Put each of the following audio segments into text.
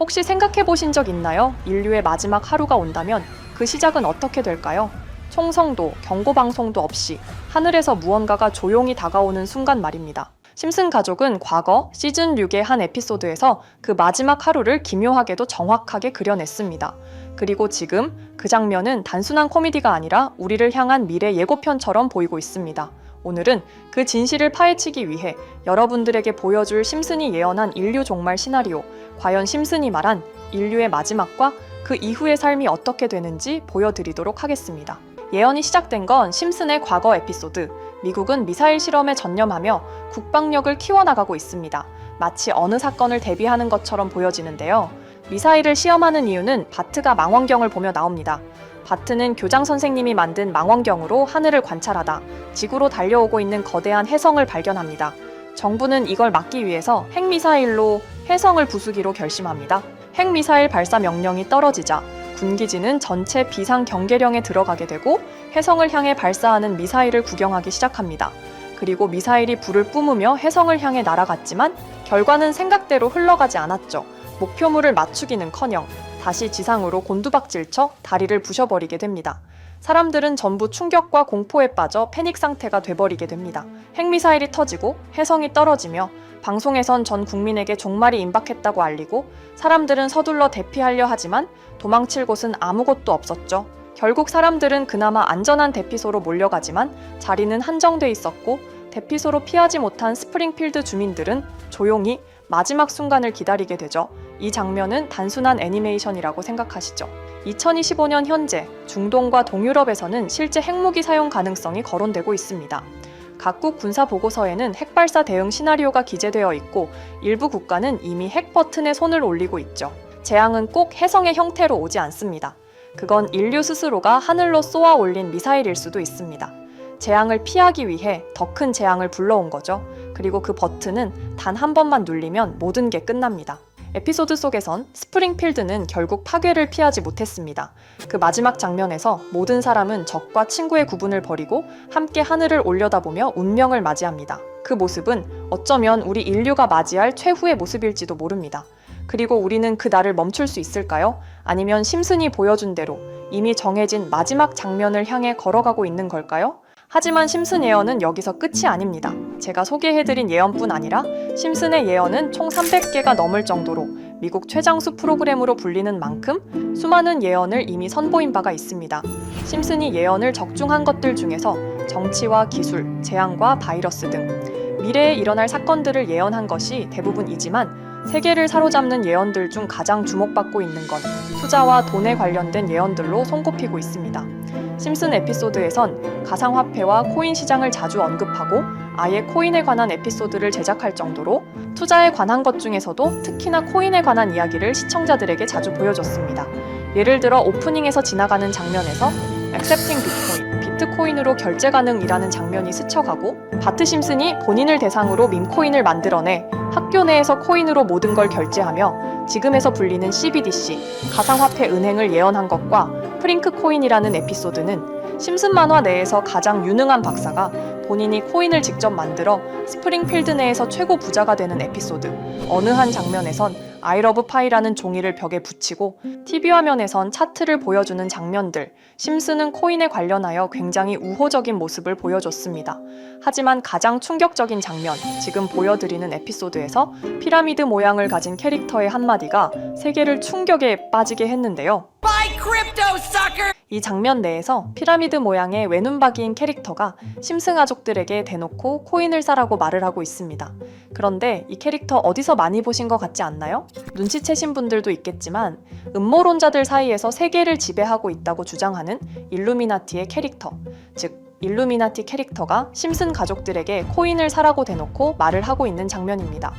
혹시 생각해 보신 적 있나요? 인류의 마지막 하루가 온다면 그 시작은 어떻게 될까요? 총성도, 경고방송도 없이 하늘에서 무언가가 조용히 다가오는 순간 말입니다. 심슨 가족은 과거 시즌 6의 한 에피소드에서 그 마지막 하루를 기묘하게도 정확하게 그려냈습니다. 그리고 지금 그 장면은 단순한 코미디가 아니라 우리를 향한 미래 예고편처럼 보이고 있습니다. 오늘은 그 진실을 파헤치기 위해 여러분들에게 보여줄 심슨이 예언한 인류 종말 시나리오, 과연 심슨이 말한 인류의 마지막과 그 이후의 삶이 어떻게 되는지 보여드리도록 하겠습니다. 예언이 시작된 건 심슨의 과거 에피소드, 미국은 미사일 실험에 전념하며 국방력을 키워나가고 있습니다. 마치 어느 사건을 대비하는 것처럼 보여지는데요. 미사일을 시험하는 이유는 바트가 망원경을 보며 나옵니다. 바트는 교장 선생님이 만든 망원경으로 하늘을 관찰하다 지구로 달려오고 있는 거대한 혜성을 발견합니다. 정부는 이걸 막기 위해서 핵미사일로 혜성을 부수기로 결심합니다. 핵미사일 발사 명령이 떨어지자 군기지는 전체 비상 경계령에 들어가게 되고 혜성을 향해 발사하는 미사일을 구경하기 시작합니다. 그리고 미사일이 불을 뿜으며 혜성을 향해 날아갔지만 결과는 생각대로 흘러가지 않았죠. 목표물을 맞추기는커녕 다시 지상으로 곤두박질쳐 다리를 부셔버리게 됩니다. 사람들은 전부 충격과 공포에 빠져 패닉 상태가 돼버리게 됩니다. 핵미사일이 터지고 혜성이 떨어지며 방송에선 전 국민에게 종말이 임박했다고 알리고 사람들은 서둘러 대피하려 하지만 도망칠 곳은 아무것도 없었죠. 결국 사람들은 그나마 안전한 대피소로 몰려가지만 자리는 한정돼 있었고 대피소로 피하지 못한 스프링필드 주민들은 조용히 마지막 순간을 기다리게 되죠. 이 장면은 단순한 애니메이션이라고 생각하시죠. 2025년 현재 중동과 동유럽에서는 실제 핵무기 사용 가능성이 거론되고 있습니다. 각국 군사 보고서에는 핵발사 대응 시나리오가 기재되어 있고 일부 국가는 이미 핵 버튼에 손을 올리고 있죠. 재앙은 꼭 혜성의 형태로 오지 않습니다. 그건 인류 스스로가 하늘로 쏘아 올린 미사일일 수도 있습니다. 재앙을 피하기 위해 더 큰 재앙을 불러온 거죠. 그리고 그 버튼은 단 한 번만 눌리면 모든 게 끝납니다. 에피소드 속에선 스프링필드는 결국 파괴를 피하지 못했습니다. 그 마지막 장면에서 모든 사람은 적과 친구의 구분을 버리고 함께 하늘을 올려다보며 운명을 맞이합니다. 그 모습은 어쩌면 우리 인류가 맞이할 최후의 모습일지도 모릅니다. 그리고 우리는 그 날을 멈출 수 있을까요? 아니면 심슨이 보여준 대로 이미 정해진 마지막 장면을 향해 걸어가고 있는 걸까요? 하지만 심슨 예언은 여기서 끝이 아닙니다. 제가 소개해드린 예언뿐 아니라 심슨의 예언은 총 300개가 넘을 정도로 미국 최장수 프로그램으로 불리는 만큼 수많은 예언을 이미 선보인 바가 있습니다. 심슨이 예언을 적중한 것들 중에서 정치와 기술, 재앙과 바이러스 등 미래에 일어날 사건들을 예언한 것이 대부분이지만 세계를 사로잡는 예언들 중 가장 주목받고 있는 건 투자와 돈에 관련된 예언들로 손꼽히고 있습니다. 심슨 에피소드에선 가상화폐와 코인 시장을 자주 언급하고 아예 코인에 관한 에피소드를 제작할 정도로 투자에 관한 것 중에서도 특히나 코인에 관한 이야기를 시청자들에게 자주 보여줬습니다. 예를 들어 오프닝에서 지나가는 장면에서 Accepting Bitcoin, 비트코인으로 결제 가능이라는 장면이 스쳐가고 바트 심슨이 본인을 대상으로 밈코인을 만들어내 학교 내에서 코인으로 모든 걸 결제하며 지금에서 불리는 CBDC, 가상화폐 은행을 예언한 것과 프링크 코인이라는 에피소드는 심슨 만화 내에서 가장 유능한 박사가 본인이 코인을 직접 만들어 스프링필드 내에서 최고 부자가 되는 에피소드, 어느 한 장면에선 I love pie라는 종이를 벽에 붙이고 TV 화면에선 차트를 보여주는 장면들, 심슨은 코인에 관련하여 굉장히 우호적인 모습을 보여줬습니다. 하지만 가장 충격적인 장면, 지금 보여드리는 에피소드에서 피라미드 모양을 가진 캐릭터의 한마디가 세계를 충격에 빠지게 했는데요. 이 장면 내에서 피라미드 모양의 외눈박이인 캐릭터가 심슨 가족들에게 대놓고 코인을 사라고 말을 하고 있습니다. 그런데 이 캐릭터 어디서 많이 보신 것 같지 않나요? 눈치채신 분들도 있겠지만 음모론자들 사이에서 세계를 지배하고 있다고 주장하는 일루미나티의 캐릭터, 즉 일루미나티 캐릭터가 심슨 가족들에게 코인을 사라고 대놓고 말을 하고 있는 장면입니다.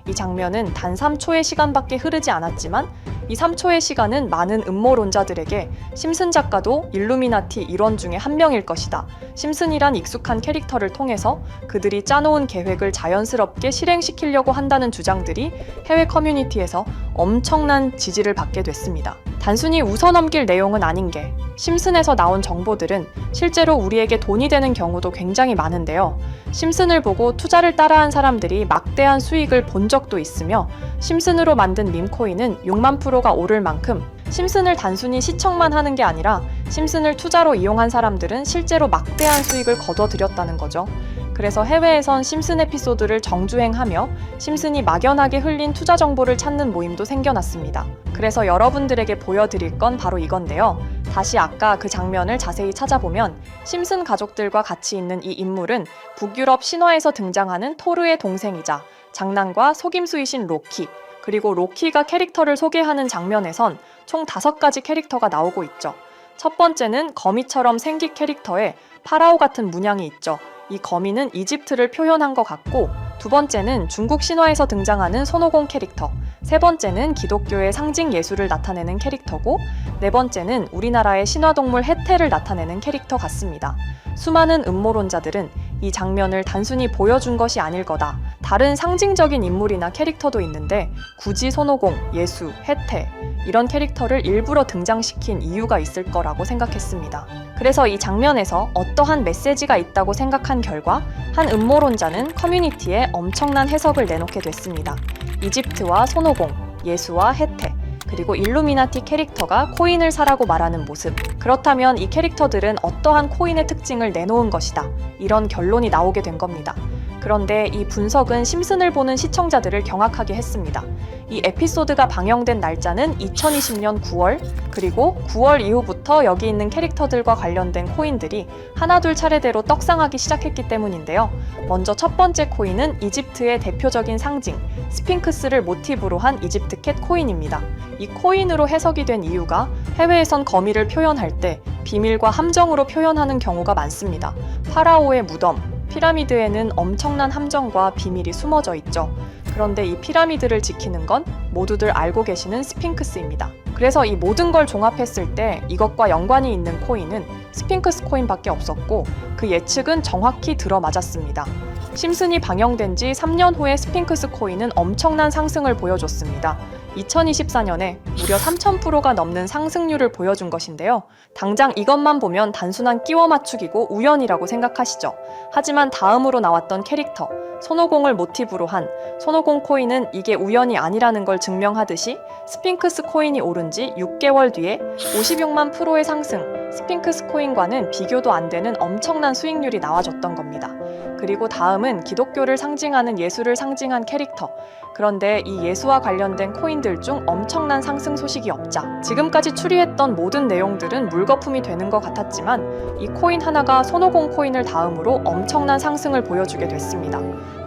이 장면은 단 3초의 시간밖에 흐르지 않았지만 이 3초의 시간은 많은 음모론자들에게 심슨 작가도 일루미나티 일원 중에 한 명일 것이다. 심슨이란 익숙한 캐릭터를 통해서 그들이 짜놓은 계획을 자연스럽게 실행시키려고 한다는 주장들이 해외 커뮤니티에서 엄청난 지지를 받게 됐습니다. 단순히 웃어넘길 내용은 아닌 게 심슨에서 나온 정보들은 실제로 우리에게 돈이 되는 경우도 굉장히 많은데요. 심슨을 보고 투자를 따라한 사람들이 막대한 수익을 본 적도 있으며 심슨으로 만든 밈코인은 6만 프로가 오를 만큼 심슨을 단순히 시청만 하는 게 아니라 심슨을 투자로 이용한 사람들은 실제로 막대한 수익을 거둬들였다는 거죠. 그래서 해외에선 심슨 에피소드를 정주행하며 심슨이 막연하게 흘린 투자 정보를 찾는 모임도 생겨났습니다. 그래서 여러분들에게 보여드릴 건 바로 이건데요. 다시 아까 그 장면을 자세히 찾아보면 심슨 가족들과 같이 있는 이 인물은 북유럽 신화에서 등장하는 토르의 동생이자 장난과 속임수이신 로키, 그리고 로키가 캐릭터를 소개하는 장면에선 총 5가지 캐릭터가 나오고 있죠. 첫 번째는 거미처럼 생긴 캐릭터에 파라오 같은 문양이 있죠. 이 거미는 이집트를 표현한 것 같고, 두 번째는 중국 신화에서 등장하는 손오공 캐릭터, 세 번째는 기독교의 상징 예수를 나타내는 캐릭터고, 네 번째는 우리나라의 신화동물 해태를 나타내는 캐릭터 같습니다. 수많은 음모론자들은 이 장면을 단순히 보여준 것이 아닐 거다, 다른 상징적인 인물이나 캐릭터도 있는데 굳이 손오공, 예수, 해태 이런 캐릭터를 일부러 등장시킨 이유가 있을 거라고 생각했습니다. 그래서 이 장면에서 어떠한 메시지가 있다고 생각한 결과 한 음모론자는 커뮤니티에 엄청난 해석을 내놓게 됐습니다. 이집트와 손오공, 예수와 해태, 그리고 일루미나티 캐릭터가 코인을 사라고 말하는 모습, 그렇다면 이 캐릭터들은 어떠한 코인의 특징을 내놓은 것이다, 이런 결론이 나오게 된 겁니다. 그런데 이 분석은 심슨을 보는 시청자들을 경악하게 했습니다. 이 에피소드가 방영된 날짜는 2020년 9월, 그리고 9월 이후부터 여기 있는 캐릭터들과 관련된 코인들이 하나둘 차례대로 떡상하기 시작했기 때문인데요. 먼저 첫 번째 코인은 이집트의 대표적인 상징, 스핑크스를 모티브로 한 이집트 캣 코인입니다. 이 코인으로 해석이 된 이유가 해외에선 거미를 표현할 때 비밀과 함정으로 표현하는 경우가 많습니다. 파라오의 무덤, 피라미드에는 엄청난 함정과 비밀이 숨어져 있죠. 그런데 이 피라미드를 지키는 건 모두들 알고 계시는 스핑크스입니다. 그래서 이 모든 걸 종합했을 때 이것과 연관이 있는 코인은 스핑크스 코인밖에 없었고, 그 예측은 정확히 들어맞았습니다. 심슨이 방영된 지 3년 후에 스핑크스 코인은 엄청난 상승을 보여줬습니다. 2024년에 무려 3000%가 넘는 상승률을 보여준 것인데요. 당장 이것만 보면 단순한 끼워 맞추기고 우연이라고 생각하시죠. 하지만 다음으로 나왔던 캐릭터, 손오공을 모티브로 한 손오공 코인은 이게 우연이 아니라는 걸 증명하듯이 스핑크스 코인이 오른 지 6개월 뒤에 56만 프로의 상승, 스핑크스 코인과는 비교도 안 되는 엄청난 수익률이 나와줬던 겁니다. 그리고 다음은 기독교를 상징하는 예수를 상징한 캐릭터. 그런데 이 예수와 관련된 코인들 중 엄청난 상승 소식이 없자 지금까지 추리했던 모든 내용들은 물거품이 되는 것 같았지만 이 코인 하나가 손오공 코인을 다음으로 엄청난 상승을 보여주게 됐습니다.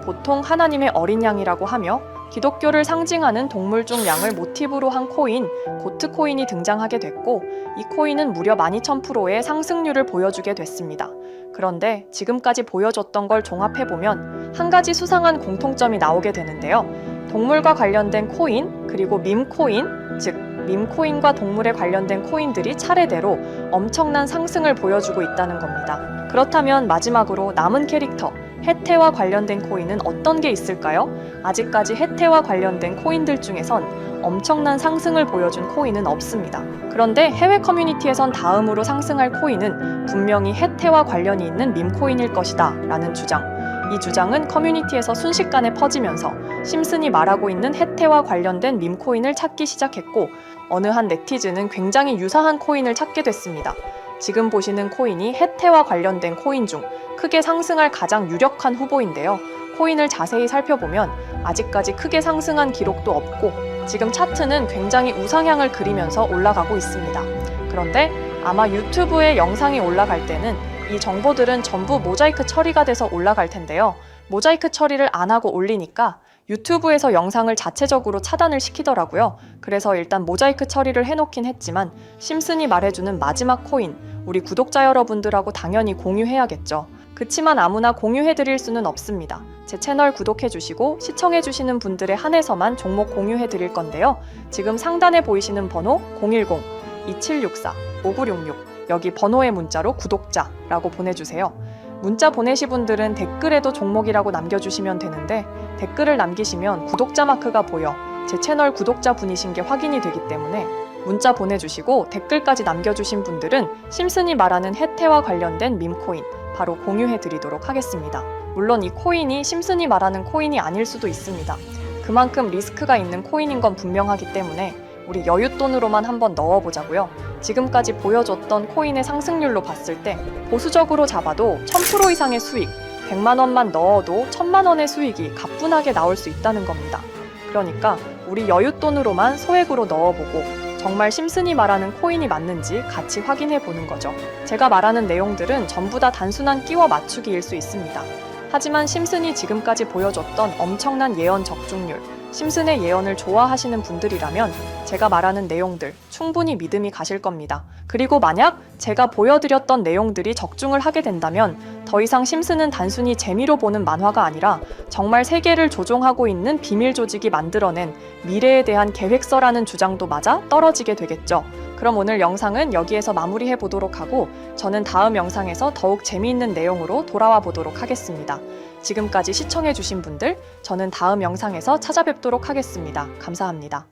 보통 하나님의 어린 양이라고 하며 기독교를 상징하는 동물 중 양을 모티브로 한 코인, 고트 코인이 등장하게 됐고, 이 코인은 무려 12,000%의 상승률을 보여주게 됐습니다. 그런데 지금까지 보여줬던 걸 종합해보면 한 가지 수상한 공통점이 나오게 되는데요. 동물과 관련된 코인, 그리고 밈코인, 즉 밈코인과 동물에 관련된 코인들이 차례대로 엄청난 상승을 보여주고 있다는 겁니다. 그렇다면 마지막으로 남은 캐릭터, 해태와 관련된 코인은 어떤 게 있을까요? 아직까지 해태와 관련된 코인들 중에선 엄청난 상승을 보여준 코인은 없습니다. 그런데 해외 커뮤니티에선 다음으로 상승할 코인은 분명히 해태와 관련이 있는 밈코인일 것이다 라는 주장. 이 주장은 커뮤니티에서 순식간에 퍼지면서 심슨이 말하고 있는 해태와 관련된 밈코인을 찾기 시작했고, 어느 한 네티즌은 굉장히 유사한 코인을 찾게 됐습니다. 지금 보시는 코인이 해태와 관련된 코인 중 크게 상승할 가장 유력한 후보인데요. 코인을 자세히 살펴보면 아직까지 크게 상승한 기록도 없고 지금 차트는 굉장히 우상향을 그리면서 올라가고 있습니다. 그런데 아마 유튜브에 영상이 올라갈 때는 이 정보들은 전부 모자이크 처리가 돼서 올라갈 텐데요. 모자이크 처리를 안 하고 올리니까 유튜브에서 영상을 자체적으로 차단을 시키더라고요. 그래서 일단 모자이크 처리를 해놓긴 했지만 심슨이 말해주는 마지막 코인, 우리 구독자 여러분들하고 당연히 공유해야겠죠. 그치만 아무나 공유해드릴 수는 없습니다. 제 채널 구독해주시고 시청해주시는 분들에 한해서만 종목 공유해드릴 건데요. 지금 상단에 보이시는 번호 010-2764-5966 여기 번호의 문자로 구독자라고 보내주세요. 문자 보내신 분들은 댓글에도 종목이라고 남겨주시면 되는데 댓글을 남기시면 구독자 마크가 보여 제 채널 구독자 분이신 게 확인이 되기 때문에 문자 보내주시고 댓글까지 남겨주신 분들은 심슨이 말하는 혜태와 관련된 밈코인 바로 공유해드리도록 하겠습니다. 물론 이 코인이 심슨이 말하는 코인이 아닐 수도 있습니다. 그만큼 리스크가 있는 코인인 건 분명하기 때문에 우리 여윳돈으로만 한번 넣어보자고요. 지금까지 보여줬던 코인의 상승률로 봤을 때 보수적으로 잡아도 1000% 이상의 수익, 100만 원만 넣어도 1000만 원의 수익이 가뿐하게 나올 수 있다는 겁니다. 그러니까 우리 여윳돈으로만 소액으로 넣어보고 정말 심슨이 말하는 코인이 맞는지 같이 확인해 보는 거죠. 제가 말하는 내용들은 전부 다 단순한 끼워 맞추기일 수 있습니다. 하지만 심슨이 지금까지 보여줬던 엄청난 예언 적중률, 심슨의 예언을 좋아하시는 분들이라면 제가 말하는 내용들 충분히 믿음이 가실 겁니다. 그리고 만약 제가 보여드렸던 내용들이 적중을 하게 된다면 더 이상 심슨은 단순히 재미로 보는 만화가 아니라 정말 세계를 조종하고 있는 비밀 조직이 만들어낸 미래에 대한 계획서라는 주장도 맞아 떨어지게 되겠죠. 그럼 오늘 영상은 여기에서 마무리해 보도록 하고 저는 다음 영상에서 더욱 재미있는 내용으로 돌아와 보도록 하겠습니다. 지금까지 시청해주신 분들, 저는 다음 영상에서 찾아뵙도록 하겠습니다. 감사합니다.